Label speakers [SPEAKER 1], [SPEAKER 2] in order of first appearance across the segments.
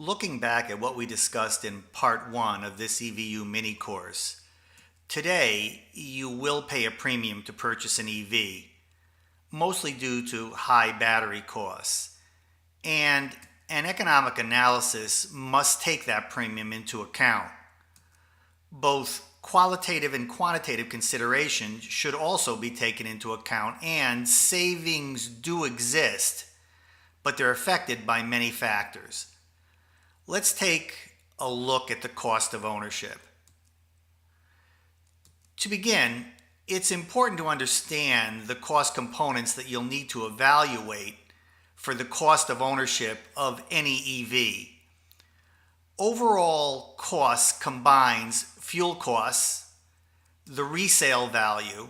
[SPEAKER 1] Looking back at what we discussed in part one of this EVU mini course, today you will pay a premium to purchase an EV, mostly due to high battery costs. And an economic analysis must take that premium into account. Both qualitative and quantitative considerations should also be taken into account, and savings do exist, but they're affected by many factors. Let's take a look at the cost of ownership. To begin, it's important to understand the cost components that you'll need to evaluate for the cost of ownership of any EV. Overall cost combines fuel costs, the resale value,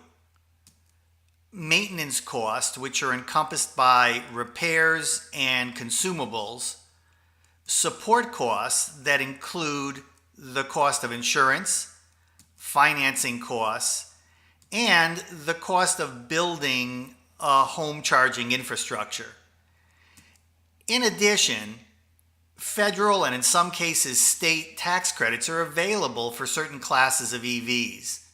[SPEAKER 1] maintenance costs, which are encompassed by repairs and consumables, support costs that include the cost of insurance, financing costs, and the cost of building a home charging infrastructure. In addition, federal and in some cases state tax credits are available for certain classes of EVs.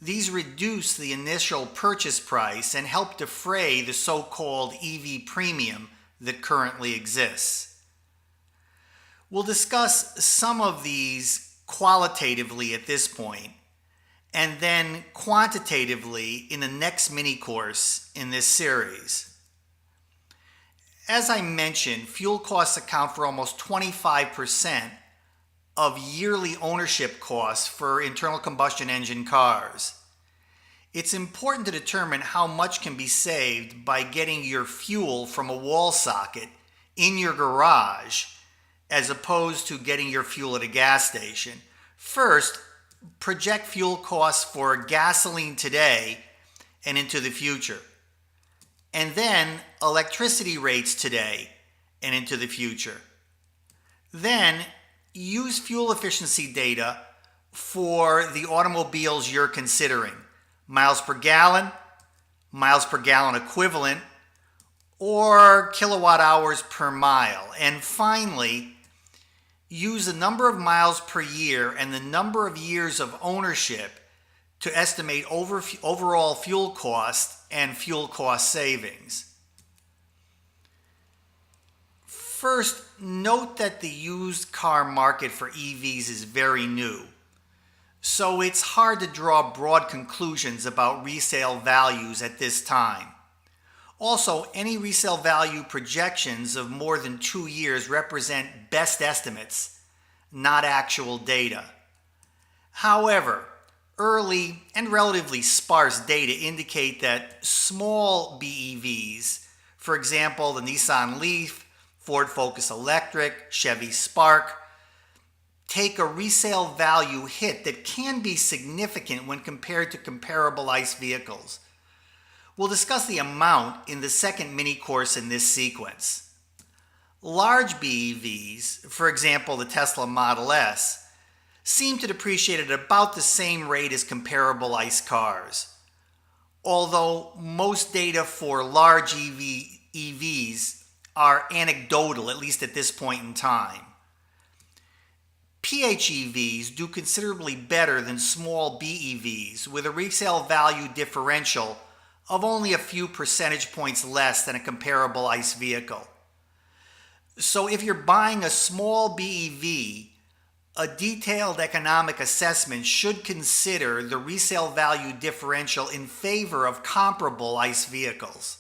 [SPEAKER 1] These reduce the initial purchase price and help defray the so-called EV premium that currently exists. We'll discuss some of these qualitatively at this point, and then quantitatively in the next mini course in this series. As I mentioned, fuel costs account for almost 25% of yearly ownership costs for internal combustion engine cars. It's important to determine how much can be saved by getting your fuel from a wall socket in your garage as opposed to getting your fuel at a gas station. First, project fuel costs for gasoline today and into the future. And then electricity rates today and into the future. Then use fuel efficiency data for the automobiles you're considering. Miles per gallon equivalent, or kilowatt hours per mile. And finally, use the number of miles per year and the number of years of ownership to estimate overall fuel cost and fuel cost savings. First, note that the used car market for EVs is very new, so it's hard to draw broad conclusions about resale values at this time. Also, any resale value projections of more than 2 years represent best estimates, not actual data. However, early and relatively sparse data indicate that small BEVs, for example, the Nissan Leaf, Ford Focus Electric, Chevy Spark, take a resale value hit that can be significant when compared to comparable ICE vehicles. We'll discuss the amount in the second mini course in this sequence. Large BEVs, for example the Tesla Model S, seem to depreciate at about the same rate as comparable ICE cars. Although most data for large EVs are anecdotal, at least at this point in time. PHEVs do considerably better than small BEVs, with a resale value differential of only a few percentage points less than a comparable ICE vehicle. So if you're buying a small BEV, a detailed economic assessment should consider the resale value differential in favor of comparable ICE vehicles.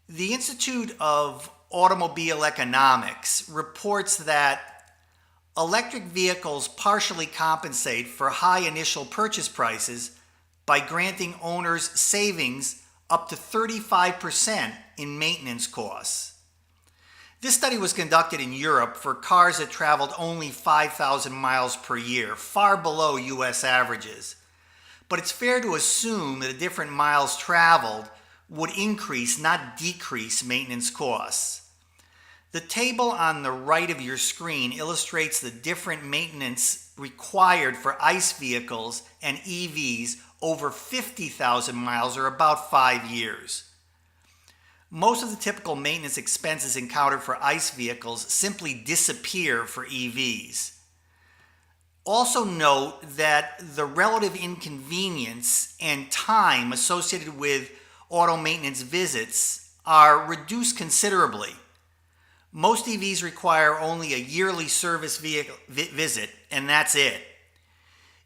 [SPEAKER 1] The Institute of Automobile Economics reports that electric vehicles partially compensate for high initial purchase prices by granting owners savings up to 35% in maintenance costs. This study was conducted in Europe for cars that traveled only 5,000 miles per year, far below US averages. But it's fair to assume that different miles traveled would increase, not decrease, maintenance costs. The table on the right of your screen illustrates the different maintenance required for ICE vehicles and EVs over 50,000 miles, or about 5 years. Most of the typical maintenance expenses encountered for ICE vehicles simply disappear for EVs. Also note that the relative inconvenience and time associated with auto maintenance visits are reduced considerably. Most EVs require only a yearly service visit, and that's it.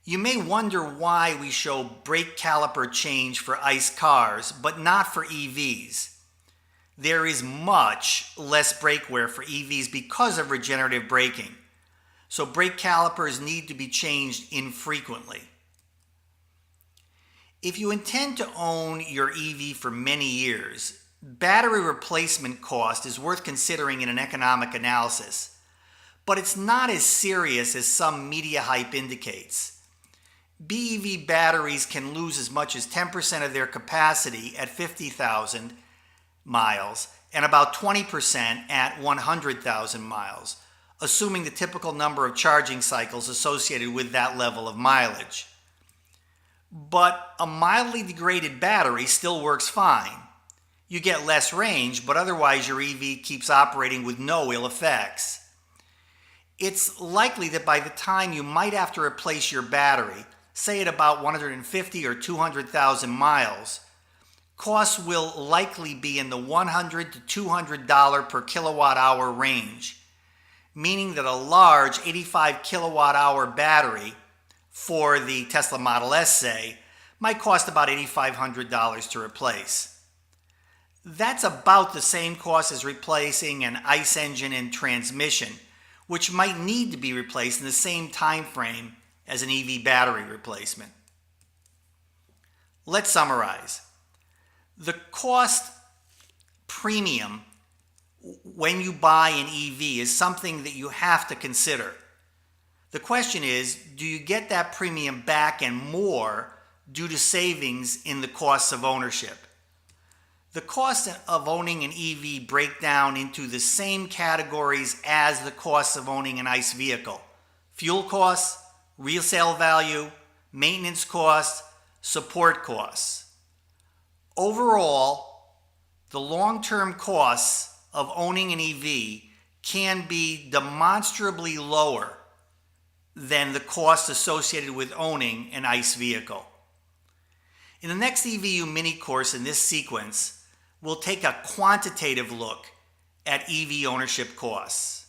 [SPEAKER 1] You may wonder why we show brake caliper change for ICE cars, but not for EVs. There is much less brake wear for EVs because of regenerative braking. So brake calipers need to be changed infrequently. If you intend to own your EV for many years, battery replacement cost is worth considering in an economic analysis, but it's not as serious as some media hype indicates. BEV batteries can lose as much as 10% of their capacity at 50,000 miles and about 20% at 100,000 miles, assuming the typical number of charging cycles associated with that level of mileage. But a mildly degraded battery still works fine. You get less range, but otherwise your EV keeps operating with no ill effects. It's likely that by the time you might have to replace your battery, say at about 150 or 200,000 miles, costs will likely be in the $100 to $200 per kilowatt hour range, meaning that a large 85 kilowatt hour battery for the Tesla Model S, say, might cost about $8,500 to replace. That's about the same cost as replacing an ICE engine and transmission, which might need to be replaced in the same time frame as an EV battery replacement. Let's summarize. The cost premium when you buy an EV is something that you have to consider. The question is, do you get that premium back and more due to savings in the costs of ownership? The costs of owning an EV break down into the same categories as the costs of owning an ICE vehicle: fuel costs, resale value, maintenance costs, support costs. Overall, the long-term costs of owning an EV can be demonstrably lower than the costs associated with owning an ICE vehicle. In the next EVU mini course in this sequence, we'll take a quantitative look at EV ownership costs.